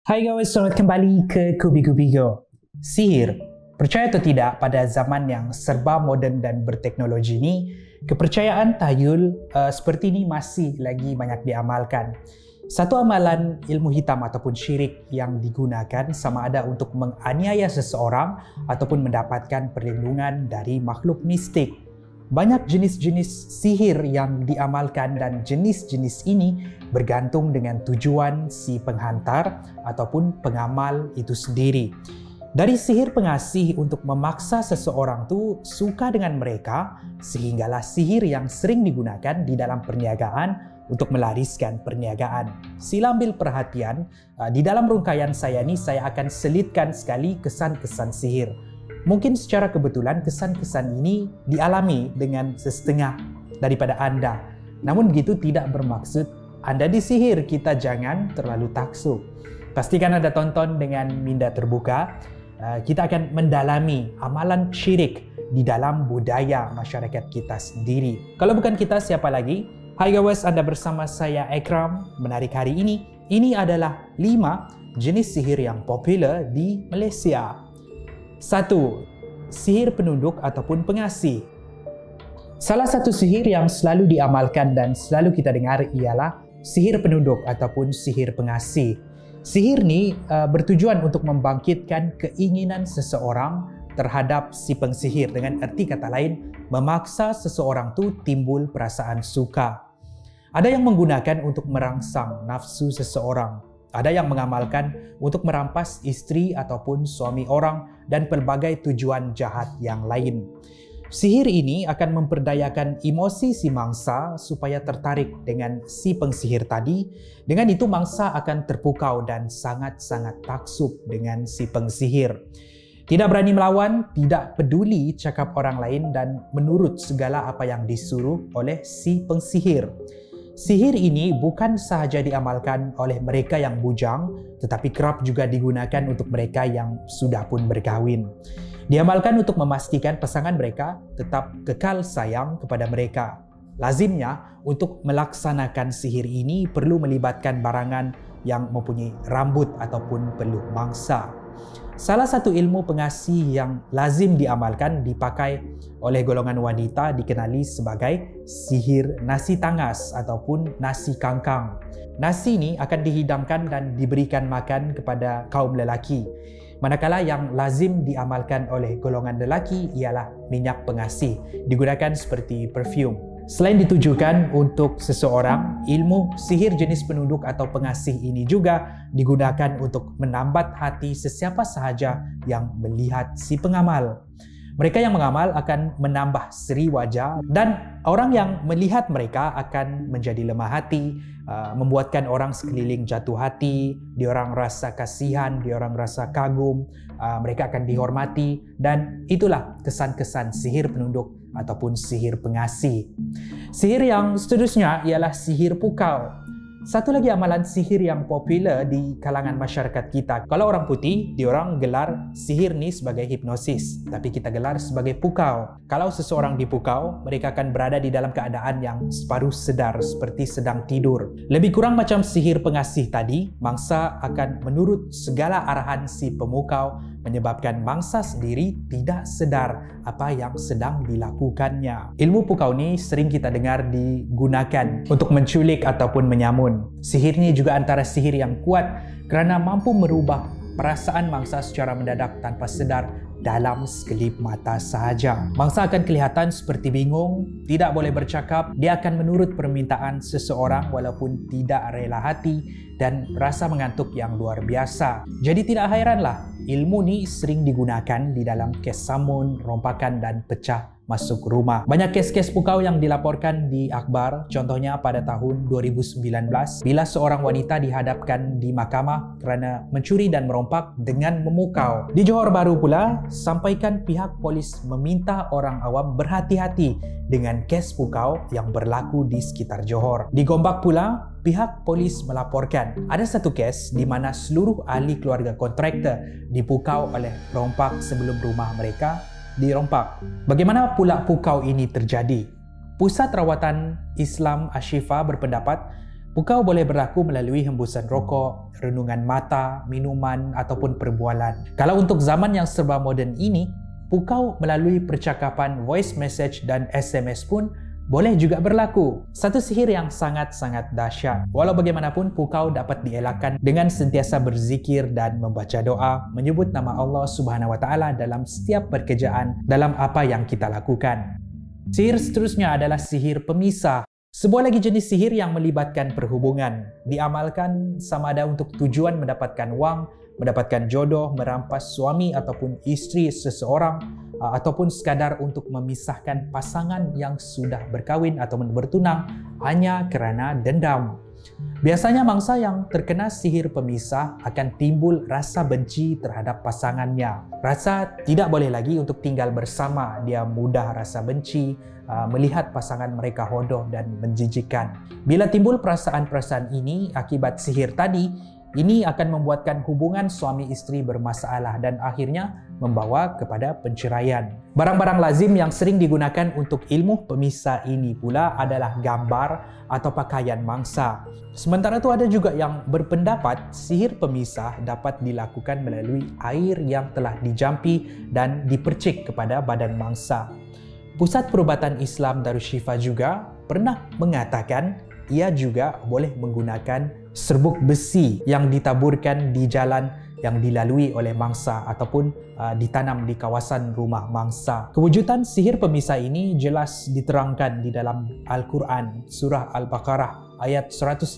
Hai guys, selamat kembali ke Kubi-Kubi-Go. Sihir, percaya atau tidak, pada zaman yang serba moden dan berteknologi ini, kepercayaan tahyul seperti ini masih lagi banyak diamalkan. Satu amalan ilmu hitam ataupun syirik yang digunakan sama ada untuk menganiaya seseorang ataupun mendapatkan perlindungan dari makhluk mistik. Banyak jenis-jenis sihir yang diamalkan dan jenis-jenis ini bergantung dengan tujuan si penghantar ataupun pengamal itu sendiri. Dari sihir pengasih untuk memaksa seseorang tu suka dengan mereka, sehinggalah sihir yang sering digunakan di dalam perniagaan untuk melariskan perniagaan. Sila ambil perhatian, di dalam rungkaian saya ni saya akan selitkan sekali kesan-kesan sihir. Mungkin secara kebetulan kesan-kesan ini dialami dengan setengah daripada anda. Namun begitu tidak bermaksud anda disihir, kita jangan terlalu taksub. Pastikan anda tonton dengan minda terbuka. Kita akan mendalami amalan syirik di dalam budaya masyarakat kita sendiri. Kalau bukan kita, siapa lagi? Hai guys, anda bersama saya Ekram. Menarik hari ini. Ini adalah 5 jenis sihir yang popular di Malaysia. 1. Sihir penunduk ataupun pengasih. Salah satu sihir yang selalu diamalkan dan selalu kita dengar ialah sihir penunduk ataupun sihir pengasih. Sihir ni bertujuan untuk membangkitkan keinginan seseorang terhadap si pengsihir. Dengan erti kata lain, memaksa seseorang tu timbul perasaan suka. Ada yang menggunakan untuk merangsang nafsu seseorang. Ada yang mengamalkan untuk merampas isteri ataupun suami orang dan pelbagai tujuan jahat yang lain. Sihir ini akan memperdayakan emosi si mangsa supaya tertarik dengan si pengsihir tadi. Dengan itu mangsa akan terpukau dan sangat-sangat taksub dengan si pengsihir. Tidak berani melawan, tidak peduli cakap orang lain dan menurut segala apa yang disuruh oleh si pengsihir. Sihir ini bukan sahaja diamalkan oleh mereka yang bujang, tetapi kerap juga digunakan untuk mereka yang sudah pun berkahwin. Diamalkan untuk memastikan pasangan mereka tetap kekal sayang kepada mereka. Lazimnya, untuk melaksanakan sihir ini perlu melibatkan barangan yang mempunyai rambut ataupun peluh mangsa. Salah satu ilmu pengasih yang lazim diamalkan dipakai oleh golongan wanita dikenali sebagai sihir nasi tangas ataupun nasi kangkang. Nasi ini akan dihidangkan dan diberikan makan kepada kaum lelaki. Manakala yang lazim diamalkan oleh golongan lelaki ialah minyak pengasih, digunakan seperti perfume. Selain ditujukan untuk seseorang, ilmu sihir jenis penunduk atau pengasih ini juga digunakan untuk menambat hati sesiapa sahaja yang melihat si pengamal. Mereka yang mengamal akan menambah seri wajah dan orang yang melihat mereka akan menjadi lemah hati, membuatkan orang sekeliling jatuh hati, diorang rasa kasihan, diorang rasa kagum, mereka akan dihormati dan itulah kesan-kesan sihir penunduk ataupun sihir pengasih. Sihir yang seterusnya ialah sihir pukau. Satu lagi amalan sihir yang popular di kalangan masyarakat kita. Kalau orang putih, diorang gelar sihir ni sebagai hipnosis, tapi kita gelar sebagai pukau. Kalau seseorang dipukau, mereka akan berada di dalam keadaan yang separuh sedar, seperti sedang tidur. Lebih kurang macam sihir pengasih tadi, mangsa akan menurut segala arahan si pemukau, menyebabkan mangsa sendiri tidak sedar apa yang sedang dilakukannya. Ilmu pukau ni sering kita dengar digunakan untuk menculik ataupun menyamun. Sihir ini juga antara sihir yang kuat kerana mampu merubah perasaan mangsa secara mendadak tanpa sedar dalam sekelip mata sahaja. Mangsa akan kelihatan seperti bingung, tidak boleh bercakap, dia akan menurut permintaan seseorang walaupun tidak rela hati dan rasa mengantuk yang luar biasa. Jadi tidak hairanlah ilmu ni sering digunakan di dalam kes samun, rompakan dan pecah masuk rumah. Banyak kes-kes pukau yang dilaporkan di akhbar, contohnya pada tahun 2019 bila seorang wanita dihadapkan di mahkamah kerana mencuri dan merompak dengan memukau. Di Johor Bahru pula, sampaikan pihak polis meminta orang awam berhati-hati dengan kes pukau yang berlaku di sekitar Johor. Di Gombak pula, pihak polis melaporkan ada satu kes di mana seluruh ahli keluarga kontraktor dipukau oleh perompak sebelum rumah mereka dirompak. Bagaimana pula pukau ini terjadi? Pusat Rawatan Islam Ashifa berpendapat Pukau boleh berlaku melalui hembusan rokok, renungan mata, minuman ataupun perbualan. Kalau untuk zaman yang serba moden ini, pukau melalui percakapan voice message dan SMS pun boleh juga berlaku. Satu sihir yang sangat-sangat dahsyat. Walau bagaimanapun, pukau dapat dielakkan dengan sentiasa berzikir dan membaca doa, menyebut nama Allah Subhanahu wa Ta'ala dalam setiap pekerjaan dalam apa yang kita lakukan. Sihir seterusnya adalah sihir pemisah. Sebuah lagi jenis sihir yang melibatkan perhubungan. Diamalkan sama ada untuk tujuan mendapatkan wang, mendapatkan jodoh, merampas suami ataupun istri seseorang, ataupun sekadar untuk memisahkan pasangan yang sudah berkahwin ataupun bertunang hanya kerana dendam. Biasanya mangsa yang terkena sihir pemisah akan timbul rasa benci terhadap pasangannya. Rasa tidak boleh lagi untuk tinggal bersama. Dia mudah rasa benci, melihat pasangan mereka hodoh dan menjijikkan. Bila timbul perasaan-perasaan ini akibat sihir tadi, ini akan membuatkan hubungan suami istri bermasalah dan akhirnya membawa kepada perceraian. Barang-barang lazim yang sering digunakan untuk ilmu pemisah ini pula adalah gambar atau pakaian mangsa. Sementara itu ada juga yang berpendapat sihir pemisah dapat dilakukan melalui air yang telah dijampi dan dipercik kepada badan mangsa. Pusat Perubatan Islam Darusshifa juga pernah mengatakan ia juga boleh menggunakan serbuk besi yang ditaburkan di jalan yang dilalui oleh mangsa ataupun ditanam di kawasan rumah mangsa. Kewujudan sihir pemisah ini jelas diterangkan di dalam Al-Quran, surah Al-Baqarah ayat 102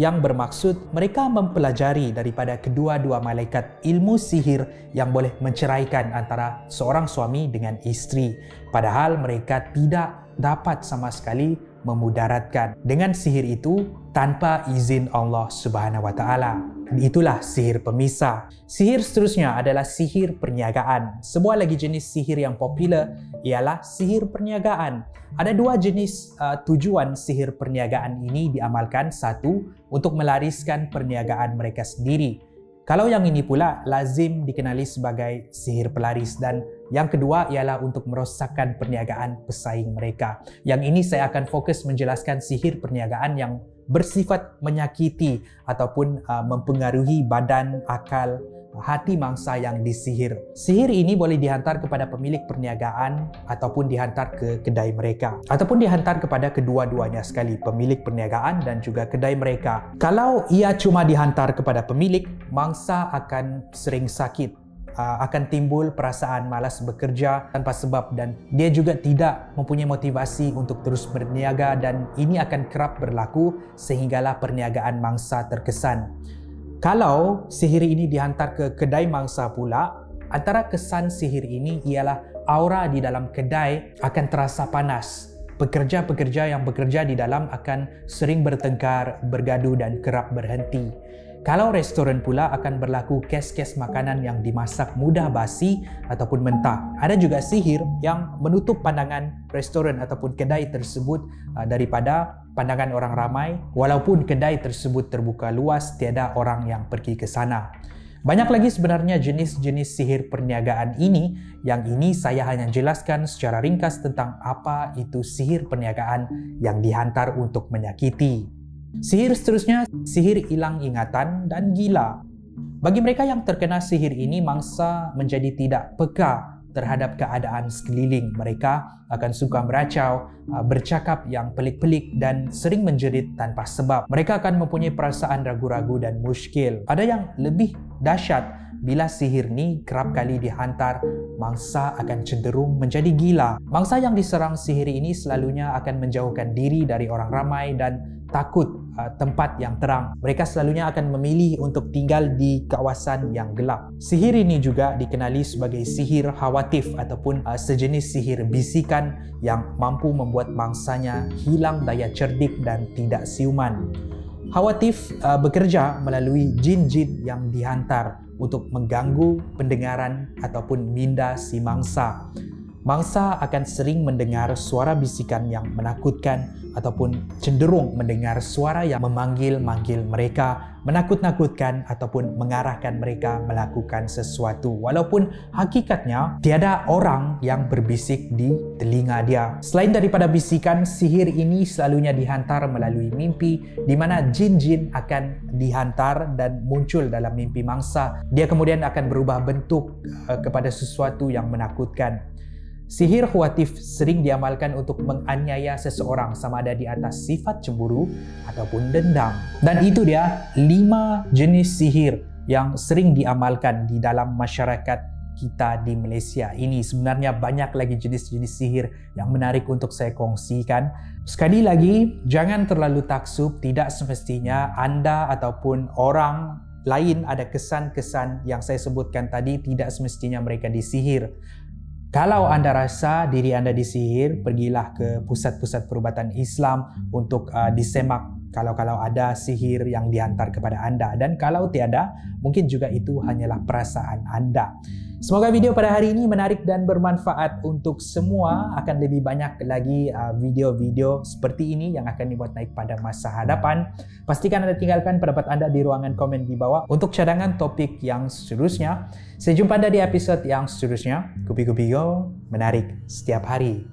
yang bermaksud mereka mempelajari daripada kedua-dua malaikat ilmu sihir yang boleh menceraikan antara seorang suami dengan istri. Padahal mereka tidak dapat sama sekali memudaratkan dengan sihir itu tanpa izin Allah Subhanahu wa Ta'ala. Itulah sihir pemisah. Sihir seterusnya adalah sihir perniagaan. Sebuah lagi jenis sihir yang popular ialah sihir perniagaan. Ada dua jenis tujuan sihir perniagaan ini diamalkan. Satu, untuk melariskan perniagaan mereka sendiri. Kalau yang ini pula lazim dikenali sebagai sihir pelaris, dan yang kedua ialah untuk merosakkan perniagaan pesaing mereka. Yang ini saya akan fokus menjelaskan sihir perniagaan yang bersifat menyakiti ataupun mempengaruhi badan, akal, hati mangsa yang disihir. Sihir ini boleh dihantar kepada pemilik perniagaan ataupun dihantar ke kedai mereka, ataupun dihantar kepada kedua-duanya sekali, pemilik perniagaan dan juga kedai mereka. Kalau ia cuma dihantar kepada pemilik, mangsa akan sering sakit, akan timbul perasaan malas bekerja tanpa sebab, dan dia juga tidak mempunyai motivasi untuk terus berniaga, dan ini akan kerap berlaku sehinggalah perniagaan mangsa terkesan. Kalau sihir ini dihantar ke kedai mangsa pula, antara kesan sihir ini ialah aura di dalam kedai akan terasa panas. Pekerja-pekerja yang bekerja di dalam akan sering bertengkar, bergaduh dan kerap berhenti. Kalau restoran pula akan berlaku kes-kes makanan yang dimasak mudah basi ataupun mentah. Ada juga sihir yang menutup pandangan restoran ataupun kedai tersebut daripada pandangan orang ramai, walaupun kedai tersebut terbuka luas, tiada orang yang pergi ke sana. Banyak lagi sebenarnya jenis-jenis sihir perniagaan ini. Yang ini saya hanya jelaskan secara ringkas tentang apa itu sihir perniagaan yang dihantar untuk menyakiti. Sihir seterusnya, sihir hilang ingatan dan gila. Bagi mereka yang terkena sihir ini, mangsa menjadi tidak peka terhadap keadaan sekeliling. Mereka akan suka meracau, bercakap yang pelik-pelik dan sering menjerit tanpa sebab. Mereka akan mempunyai perasaan ragu-ragu dan muskil. Ada yang lebih dahsyat, bila sihir ni kerap kali dihantar, mangsa akan cenderung menjadi gila. Mangsa yang diserang sihir ini selalunya akan menjauhkan diri dari orang ramai dan takut tempat yang terang. Mereka selalunya akan memilih untuk tinggal di kawasan yang gelap. Sihir ini juga dikenali sebagai sihir hawatif ataupun sejenis sihir bisikan yang mampu membuat mangsanya hilang daya cerdik dan tidak siuman. Hawatif bekerja melalui jin-jin yang dihantar untuk mengganggu pendengaran ataupun minda si mangsa. mangsa akan sering mendengar suara bisikan yang menakutkan ataupun cenderung mendengar suara yang memanggil-manggil mereka, menakut-nakutkan ataupun mengarahkan mereka melakukan sesuatu. Walaupun hakikatnya tiada orang yang berbisik di telinga dia. Selain daripada bisikan, sihir ini selalunya dihantar melalui mimpi, di mana jin-jin akan dihantar dan muncul dalam mimpi mangsa. Dia kemudian akan berubah bentuk kepada sesuatu yang menakutkan. Sihir khuatif sering diamalkan untuk menganiaya seseorang sama ada di atas sifat cemburu ataupun dendam. Dan itu dia 5 jenis sihir yang sering diamalkan di dalam masyarakat kita di Malaysia ini. Sebenarnya banyak lagi jenis-jenis sihir yang menarik untuk saya kongsikan. Sekali lagi, jangan terlalu taksub. Tidak semestinya anda ataupun orang lain ada kesan-kesan yang saya sebutkan tadi, tidak semestinya mereka disihir. Kalau anda rasa diri anda disihir, pergilah ke pusat-pusat perubatan Islam untuk disemak kalau ada sihir yang dihantar kepada anda. Dan kalau tiada, mungkin juga itu hanyalah perasaan anda. Semoga video pada hari ini menarik dan bermanfaat untuk semua. Akan lebih banyak lagi video-video seperti ini yang akan dibuat naik pada masa hadapan. Pastikan anda tinggalkan pendapat anda di ruangan komen di bawah untuk cadangan topik yang seterusnya. Saya jumpa anda di episod yang seterusnya. Kupi-Kupi Go, menarik setiap hari.